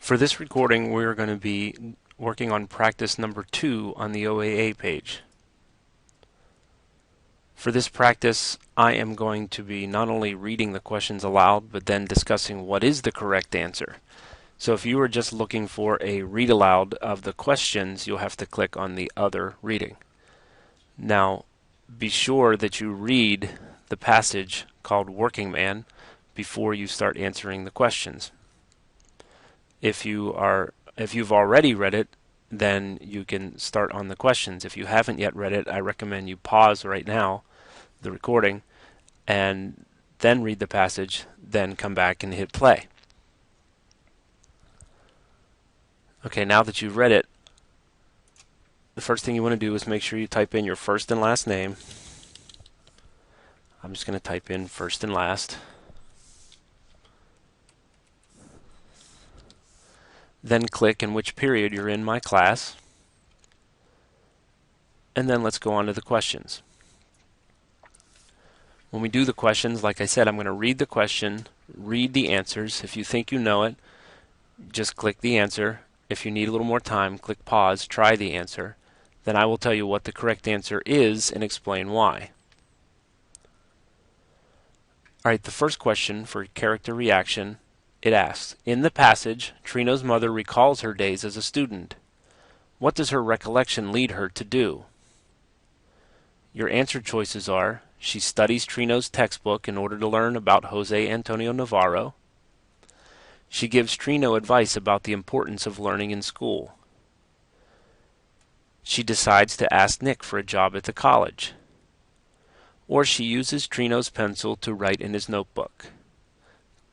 For this recording, we're going to be working on practice number 2 on the OAA page. For this practice, I am going to be not only reading the questions aloud, but then discussing what is the correct answer. So if you are just looking for a read aloud of the questions, you'll have to click on the other reading. Now, be sure that you read the passage called Working Man before you start answering the questions. If you've already read it, then you can start on the questions. If you haven't yet read it, I recommend you pause right now the recording and then read the passage, then come back and hit play. Okay, now that you've read it, the first thing you want to do is make sure you type in your first and last name. I'm just going to type in first and last. Then click in which period you're in my class. And then let's go on to the questions. When we do the questions, like I said, I'm going to read the question, read the answers. If you think you know it, just click the answer. If you need a little more time, click pause, try the answer. Then I will tell you what the correct answer is and explain why. Alright, the first question for character reaction, it asks, in the passage, Trino's mother recalls her days as a student. What does her recollection lead her to do? Your answer choices are, she studies Trino's textbook in order to learn about Jose Antonio Navarro. She gives Trino advice about the importance of learning in school. She decides to ask Nick for a job at the college. Or she uses Trino's pencil to write in his notebook.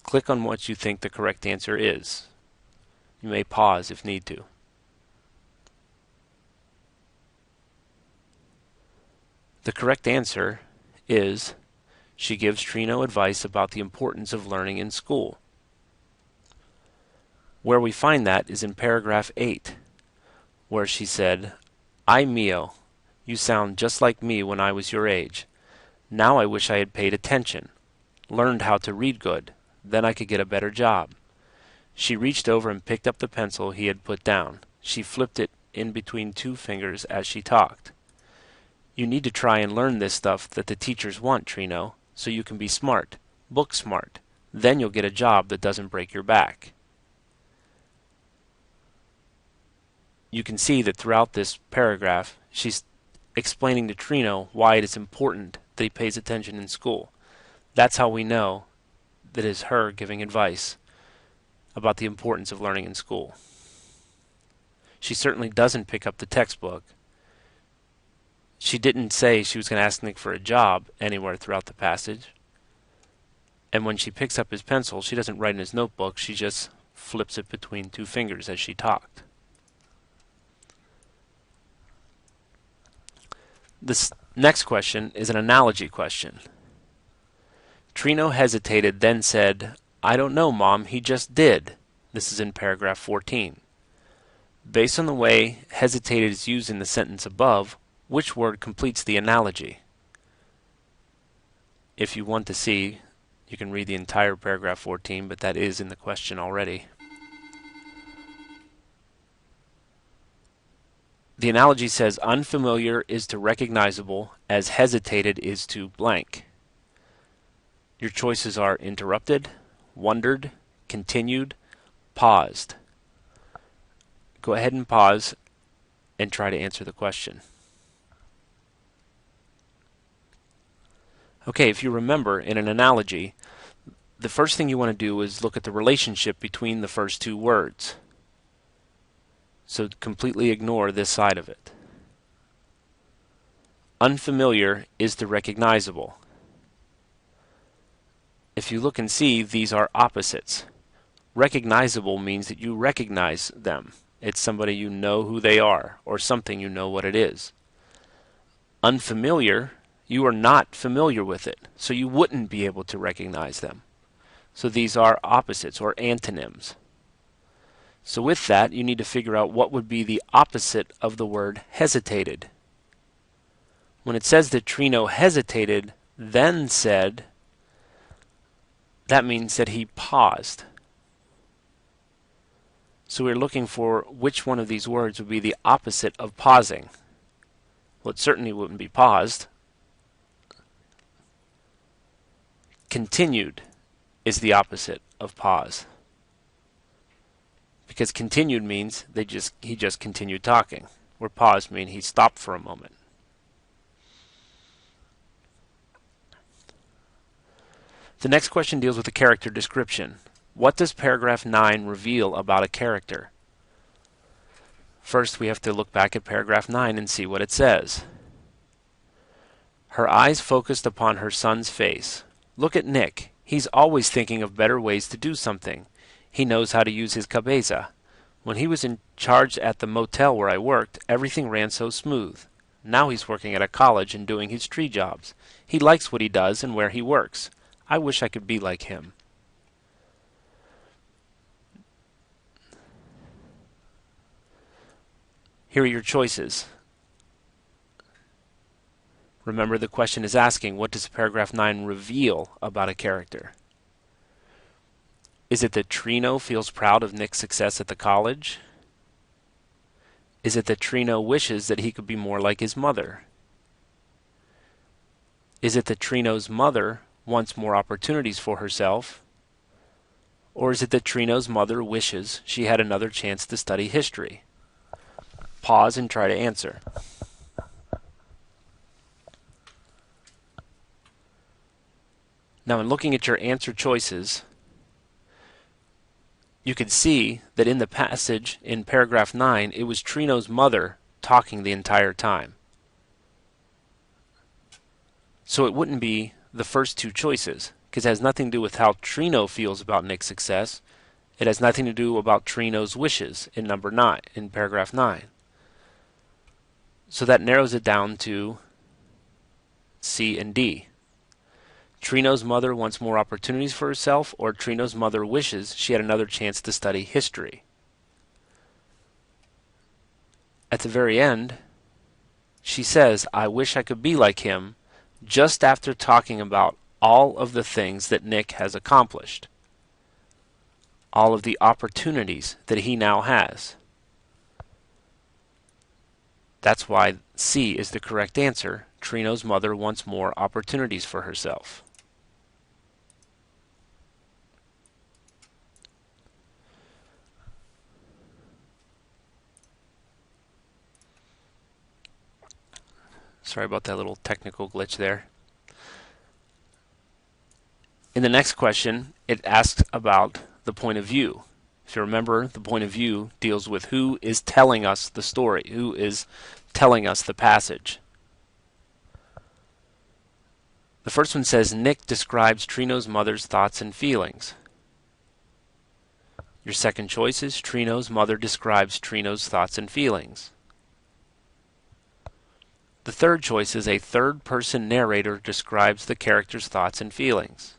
Click on what you think the correct answer is. You may pause if need to. The correct answer is she gives Trino advice about the importance of learning in school. Where we find that is in paragraph 8, where she said, "Ay mio, you sound just like me when I was your age. Now I wish I had paid attention, learned how to read good. Then I could get a better job." She reached over and picked up the pencil he had put down. She flipped it in between two fingers as she talked. You need to try and learn this stuff that the teachers want, Trino, so you can be smart, book smart. Then you'll get a job that doesn't break your back. You can see that throughout this paragraph, she's explaining to Trino why it is important that he pays attention in school. That's how we know that is her giving advice about the importance of learning in school. She certainly doesn't pick up the textbook. She didn't say she was going to ask Nick for a job anywhere throughout the passage. And when she picks up his pencil, she doesn't write in his notebook, she just flips it between two fingers as she talked. This next question is an analogy question. Trino hesitated, then said, "I don't know, Mom, he just did." This is in paragraph 14. Based on the way hesitated is used in the sentence above, which word completes the analogy? If you want to see, you can read the entire paragraph 14, but that is in the question already. The analogy says unfamiliar is to recognizable as hesitated is to blank. Your choices are interrupted, wondered, continued, paused. Go ahead and pause and try to answer the question. Okay, if you remember, in an analogy, the first thing you want to do is look at the relationship between the first two words. So completely ignore this side of it. Unfamiliar is to recognizable. If you look and see, these are opposites. Recognizable means that you recognize them. It's somebody you know who they are, or something you know what it is. Unfamiliar, you are not familiar with it, so you wouldn't be able to recognize them. So these are opposites, or antonyms. So with that, you need to figure out what would be the opposite of the word hesitated. When it says that Trino hesitated, then said, that means that he paused. So we're looking for which one of these words would be the opposite of pausing. Well, it certainly wouldn't be paused. Continued is the opposite of pause, because continued means he just continued talking, where paused means he stopped for a moment. The next question deals with the character description. What does paragraph 9 reveal about a character? First, we have to look back at paragraph 9 and see what it says. Her eyes focused upon her son's face. Look at Nick. He's always thinking of better ways to do something. He knows how to use his cabeza. When he was in charge at the motel where I worked, everything ran so smooth. Now he's working at a college and doing his tree jobs. He likes what he does and where he works. I wish I could be like him. Here are your choices. Remember, the question is asking, what does paragraph 9 reveal about a character? Is it that Trino feels proud of Nick's success at the college? Is it that Trino wishes that he could be more like his mother? Is it that Trino's mother wants more opportunities for herself? Or is it that Trino's mother wishes she had another chance to study history? Pause and try to answer. Now, in looking at your answer choices, you can see that in the passage in paragraph 9, it was Trino's mother talking the entire time. So it wouldn't be the first two choices, because it has nothing to do with how Trino feels about Nick's success. It has nothing to do about Trino's wishes in number 9, in paragraph 9. So that narrows it down to C and D. Trino's mother wants more opportunities for herself, or Trino's mother wishes she had another chance to study history. At the very end, she says, I wish I could be like him, just after talking about all of the things that Nick has accomplished, all of the opportunities that he now has. That's why C is the correct answer. Trino's mother wants more opportunities for herself. Sorry about that little technical glitch there. In the next question, it asks about the point of view. If you remember, the point of view deals with who is telling us the story, who is telling us the passage. The first one says, Nick describes Trino's mother's thoughts and feelings. Your second choice is Trino's mother describes Trino's thoughts and feelings. The third choice is a third-person narrator describes the character's thoughts and feelings.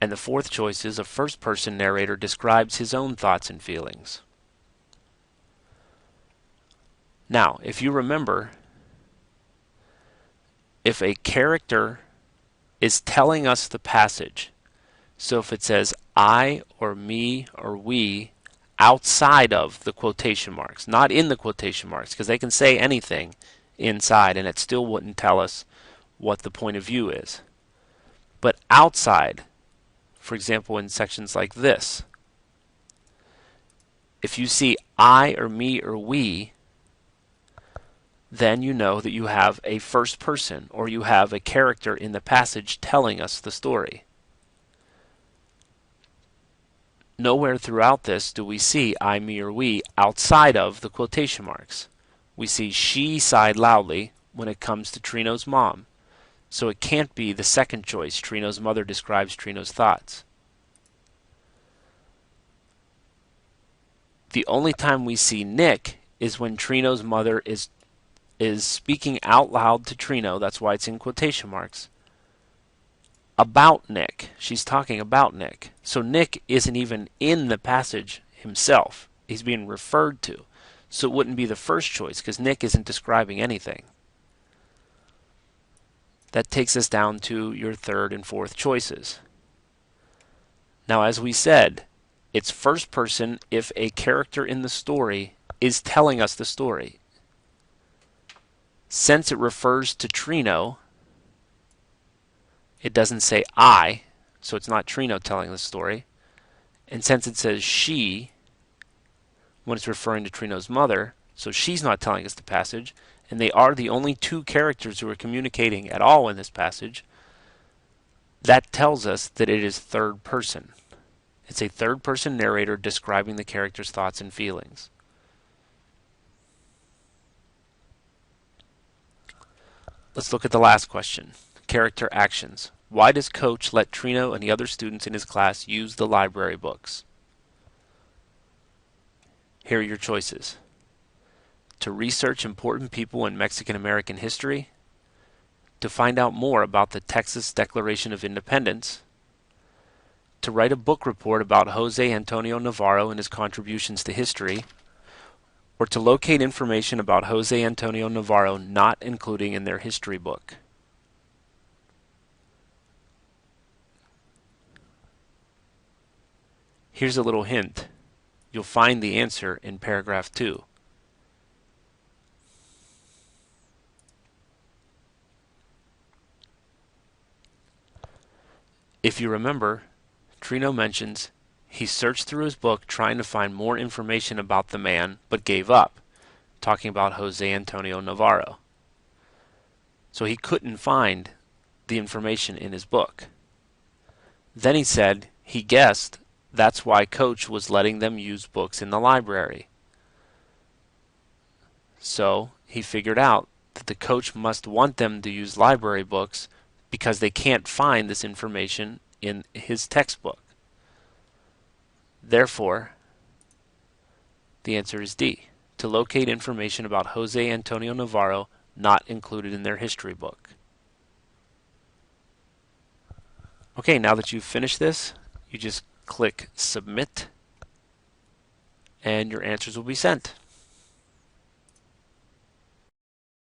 And the fourth choice is a first-person narrator describes his own thoughts and feelings. Now, if you remember, if a character is telling us the passage, so if it says I or me or we outside of the quotation marks, not in the quotation marks, because they can say anything inside and it still wouldn't tell us what the point of view is. But outside, for example, in sections like this, if you see I or me or we, then you know that you have a first person, or you have a character in the passage telling us the story. Nowhere throughout this do we see I, me, or we outside of the quotation marks. We see she sighed loudly when it comes to Trino's mom. So it can't be the second choice, Trino's mother describes Trino's thoughts. The only time we see Nick is when Trino's mother is speaking out loud to Trino, that's why it's in quotation marks, about Nick. She's talking about Nick. So Nick isn't even in the passage himself. He's being referred to. So it wouldn't be the first choice because Nick isn't describing anything. That takes us down to your third and fourth choices. Now, as we said, It's first person if a character in the story is telling us the story. Since it refers to Trino, it doesn't say I, so it's not Trino telling the story. And since it says she, when it's referring to Trino's mother, so she's not telling us the passage, and they are the only two characters who are communicating at all in this passage, that tells us that it is third person. It's a third person narrator describing the character's thoughts and feelings. Let's look at the last question. Character actions. Why does Coach let Trino and the other students in his class use the library books? Here are your choices. To research important people in Mexican American history, to find out more about the Texas Declaration of Independence, to write a book report about Jose Antonio Navarro and his contributions to history, or to locate information about Jose Antonio Navarro not including in their history book. Here's a little hint. You'll find the answer in paragraph 2. If you remember, Trino mentions he searched through his book trying to find more information about the man, but gave up, talking about Jose Antonio Navarro. So he couldn't find the information in his book. Then he said he guessed that's why Coach was letting them use books in the library. So he figured out that the coach must want them to use library books because they can't find this information in his textbook. Therefore, the answer is D, to locate information about Jose Antonio Navarro not included in their history book. Okay, now that you've finished this, you just click Submit, and your answers will be sent.